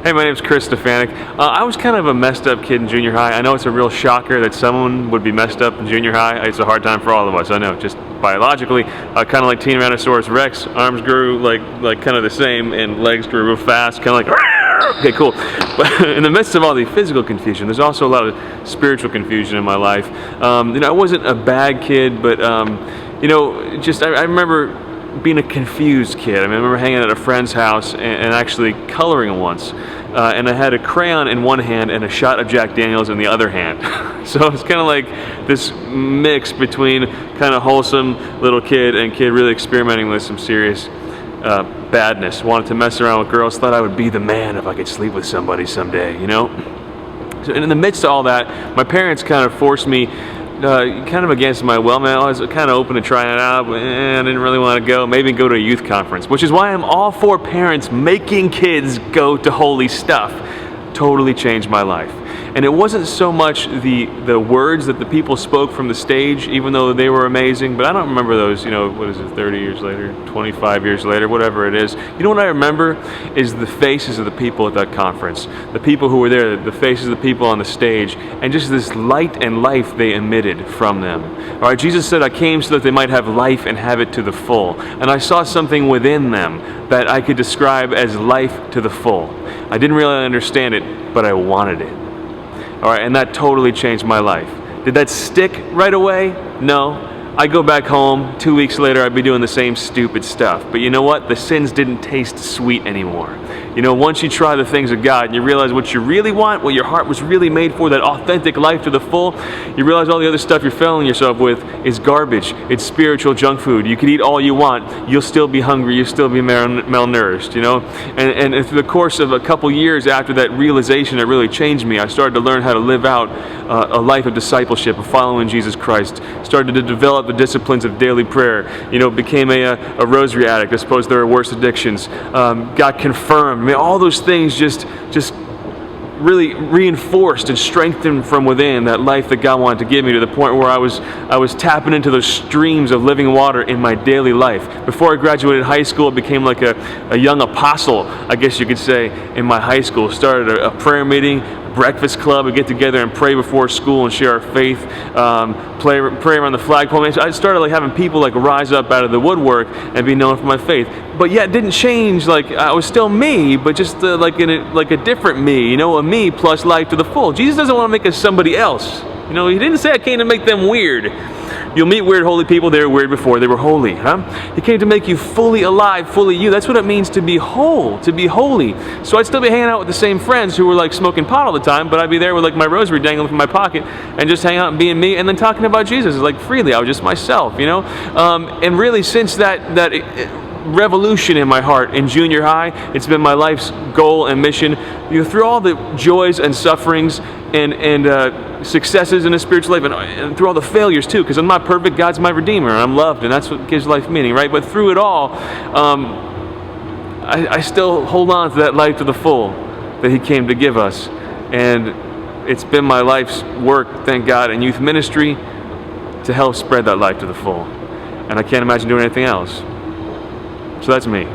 Hey, my name's Chris Stefanick. I was kind of a messed up kid in junior high. I know it's a real shocker that someone would be messed up in junior high. It's a hard time for all of us, I know, just biologically. Kind of like Tyrannosaurus Rex, arms grew like kind of the same and legs grew real fast, kind of like, okay, cool. But in the midst of all the physical confusion, there's also a lot of spiritual confusion in my life. I wasn't a bad kid, but I remember being a confused kid. I remember hanging at a friend's house and actually coloring once. And I had a crayon in one hand and a shot of Jack Daniels in the other hand. So it's kind of like this mix between kind of wholesome little kid and kid really experimenting with some serious badness. Wanted to mess around with girls, thought I would be the man if I could sleep with somebody someday, So in the midst of all that, my parents kind of forced me kind of against my will. Man, I was kind of open to trying it out, but I didn't really want to go. Maybe go to a youth conference, which is why I'm all for parents making kids go to holy stuff. Totally changed my life. And it wasn't so much the words that the people spoke from the stage, even though they were amazing, but I don't remember those, 30 years later, 25 years later, whatever it is. You know what I remember is the faces of the people at that conference, the people who were there, the faces of the people on the stage, and just this light and life they emitted from them. All right, Jesus said, I came so that they might have life and have it to the full. And I saw something within them that I could describe as life to the full. I didn't really understand it, but I wanted it. All right, and that totally changed my life. Did that stick right away? No. I go back home, 2 weeks later, I'd be doing the same stupid stuff. But you know what? The sins didn't taste sweet anymore. Once you try the things of God and you realize what you really want, what your heart was really made for, that authentic life to the full, you realize all the other stuff you're filling yourself with is garbage. It's spiritual junk food. You can eat all you want. You'll still be hungry. You'll still be malnourished, And through the course of a couple years after that realization that really changed me, I started to learn how to live out a life of discipleship, of following Jesus Christ. Started to develop the disciplines of daily prayer. Became a rosary addict. I suppose there are worse addictions. Got confirmed. All those things just really reinforced and strengthened from within that life that God wanted to give me, to the point where I was tapping into those streams of living water in my daily life. Before I graduated high school, it became like a young apostle, I guess you could say, in my high school. Started a prayer meeting, breakfast club. We get together and pray before school and share our faith, pray around the flagpole. I started having people rise up out of the woodwork and be known for my faith. But yet it didn't change. I was still me, but just a different me, a me plus life to the full. Jesus doesn't want to make us somebody else. He didn't say I came to make them weird. You'll meet weird holy people. They were weird before they were holy. He came to make you fully alive, fully you. That's what it means to be whole, to be holy. So I'd still be hanging out with the same friends who were smoking pot all the time, but I'd be there with my rosary dangling from my pocket and just hang out and being me, and then talking about Jesus freely. I was just myself, And really, since that revolution in my heart in junior high, it's been my life's goal and mission. Through all the joys and sufferings and successes in a spiritual life, and through all the failures too, because I'm not perfect. God's my Redeemer, and I'm loved, and that's what gives life meaning, right? But through it all, I still hold on to that life to the full that He came to give us, and it's been my life's work, thank God, in youth ministry to help spread that life to the full, and I can't imagine doing anything else. So that's me.